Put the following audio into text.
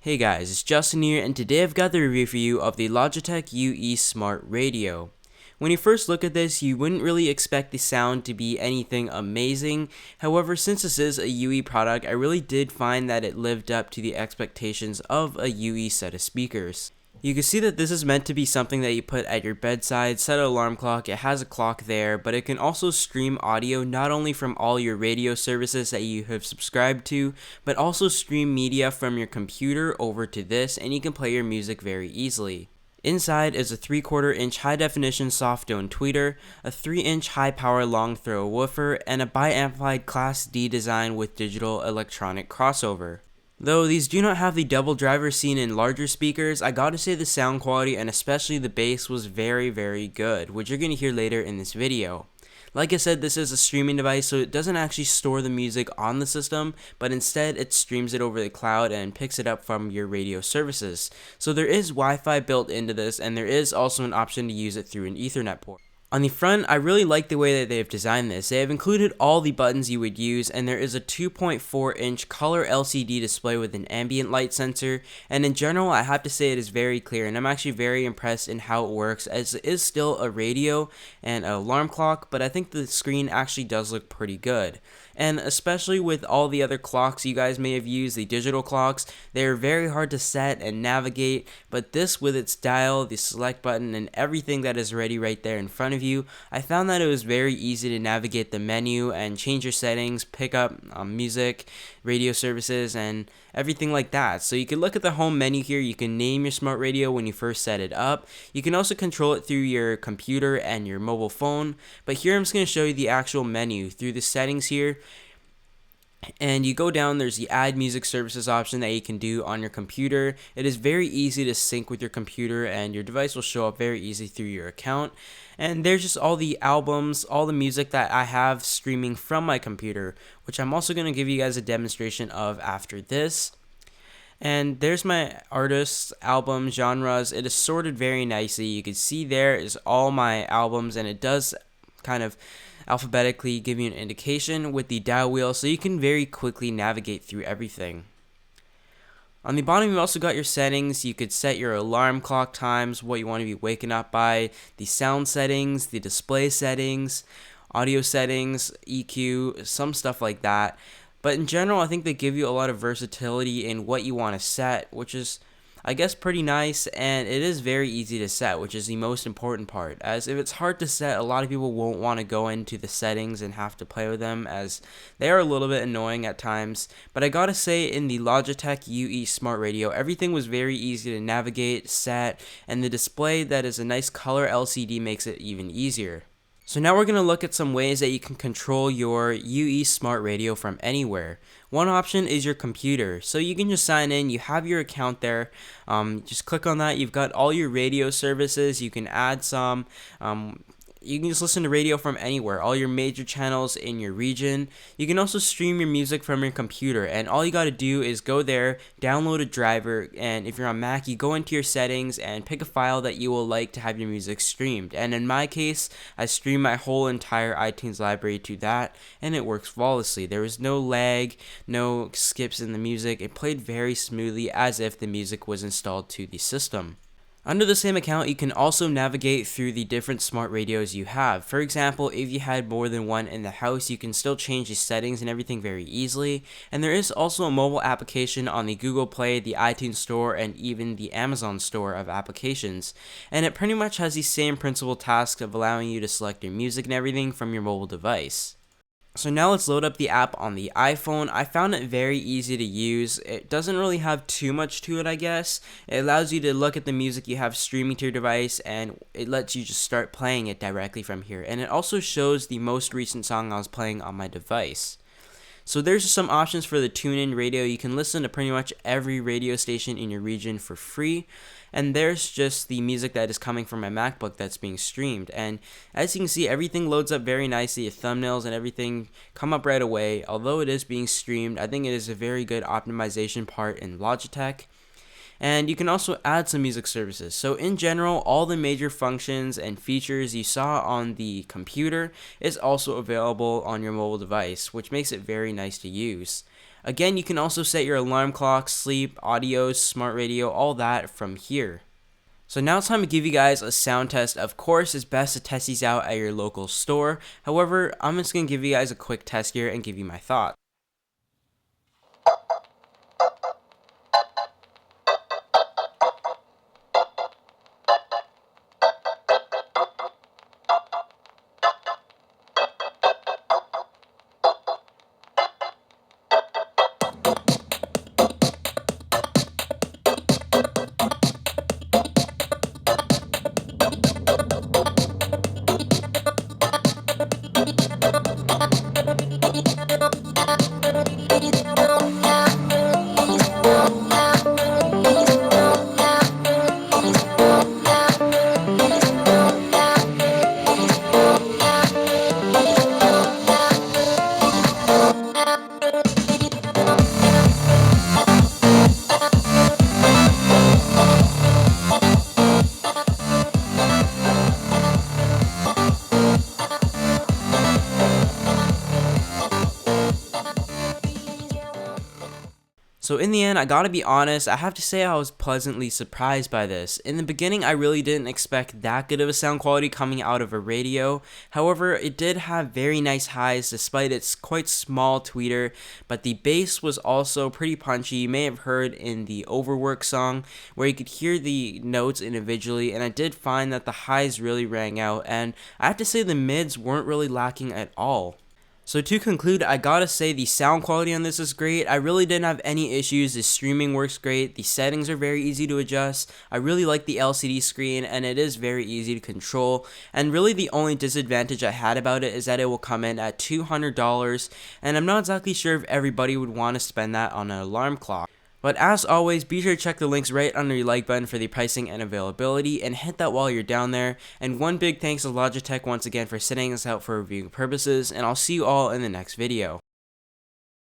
Hey guys, it's Justin here, and today I've got the review for you of the Logitech UE Smart Radio. When you first look at this, you wouldn't really expect the sound to be anything amazing. However, since this is a UE product, I really did find that it lived up to the expectations of a UE set of speakers. You can see that this is meant to be something that you put at your bedside, set an alarm clock, it has a clock there, but it can also stream audio not only from all your radio services that you have subscribed to, but also stream media from your computer over to this, and you can play your music very easily. Inside is a 3/4 inch high definition soft dome tweeter, a 3-inch high power long throw woofer, and a bi-amplified Class D design with digital electronic crossover. Though these do not have the double driver seen in larger speakers, I gotta say the sound quality and especially the bass was very good, which you're gonna hear later in this video. Like I said, this is a streaming device, so it doesn't actually store the music on the system, but instead it streams it over the cloud and picks it up from your radio services. So there is Wi-Fi built into this, and there is also an option to use it through an Ethernet port. On the front, I really like the way that they have designed this. They have included all the buttons you would use, and there is a 2.4-inch color LCD display with an ambient light sensor, and in general, I have to say it is very clear, and I'm actually very impressed in how it works, as it is still a radio and an alarm clock, but I think the screen actually does look pretty good. And especially with all the other clocks you guys may have used, the digital clocks, they're very hard to set and navigate, but this with its dial, the select button, and everything that is ready right there in front of you, I found that it was very easy to navigate the menu and change your settings, pick up music, radio services, and everything like that. So you can look at the home menu here, you can name your smart radio when you first set it up. You can also control it through your computer and your mobile phone, but here I'm just going to show you the actual menu through the settings here. And you go down, there's the add music services option that you can do on your computer. It is very easy to sync with your computer, and your device will show up very easy through your account. And there's just all the albums, all the music that I have streaming from my computer, which I'm also going to give you guys a demonstration of after this. And there's my artists, albums, genres. It is sorted very nicely. You can see there is all my albums, and it does kind of alphabetically give you an indication with the dial wheel, so you can very quickly navigate through everything. On the bottom, you also got your settings. You could set your alarm clock times, what you want to be waking up by, the sound settings, the display settings, audio settings, EQ, some stuff like that. But in general, I think they give you a lot of versatility in what you want to set, which is, I guess, pretty nice, and it is very easy to set, which is the most important part, as if it's hard to set, a lot of people won't want to go into the settings and have to play with them, as they are a little bit annoying at times. But I gotta say, in the Logitech UE Smart Radio, everything was very easy to navigate, set, and the display that is a nice color LCD makes it even easier. So now we're going to look at some ways that you can control your UE Smart Radio from anywhere. One option is your computer. So you can just sign in, you have your account there, just click on that, you've got all your radio services, you can add some, you can just listen to radio from anywhere, all your major channels in your region. You can also stream your music from your computer, and all you got to do is go there, download a driver, and if you're on Mac, you go into your settings and pick a file that you will like to have your music streamed. And in my case, I stream my whole entire iTunes library to that, and it works flawlessly. There was no lag, no skips in the music. It played very smoothly as if the music was installed to the system. Under the same account, you can also navigate through the different smart radios you have. For example, if you had more than one in the house, you can still change the settings and everything very easily. And there is also a mobile application on the Google Play, the iTunes Store, and even the Amazon Store of applications. And it pretty much has the same principal task of allowing you to select your music and everything from your mobile device. So now let's load up the app on the iPhone. I found it very easy to use. It doesn't really have too much to it, I guess. It allows you to look at the music you have streaming to your device, and it lets you just start playing it directly from here. And it also shows the most recent song I was playing on my device. So there's some options for the tune-in radio. You can listen to pretty much every radio station in your region for free. And there's just the music that is coming from my MacBook that's being streamed. And as you can see, everything loads up very nicely. The thumbnails and everything come up right away. Although it is being streamed, I think it is a very good optimization part in Logitech. and you can also add some music services. So in general, all the major functions and features you saw on the computer is also available on your mobile device, which makes it very nice to use. Again, you can also set your alarm clock, sleep, audio, smart radio, all that from here. So now it's time to give you guys a sound test. Of course, it's best to test these out at your local store. However, I'm just going to give you guys a quick test here and give you my thoughts. So in the end, I gotta be honest, I have to say I was pleasantly surprised by this. In the beginning, I really didn't expect that good of a sound quality coming out of a radio. However, it did have very nice highs despite its quite small tweeter, but the bass was also pretty punchy. You may have heard in the Overwork song where you could hear the notes individually, and I did find that the highs really rang out, and I have to say the mids weren't really lacking at all. So to conclude, I gotta say the sound quality on this is great. I really didn't have any issues. The streaming works great. The settings are very easy to adjust. I really like the LCD screen, and it is very easy to control. And really the only disadvantage I had about it is that it will come in at $200, and I'm not exactly sure if everybody would want to spend that on an alarm clock. But as always, be sure to check the links right under your like button for the pricing and availability, and hit that while you're down there. And one big thanks to Logitech once again for sending us out for reviewing purposes, and I'll see you all in the next video.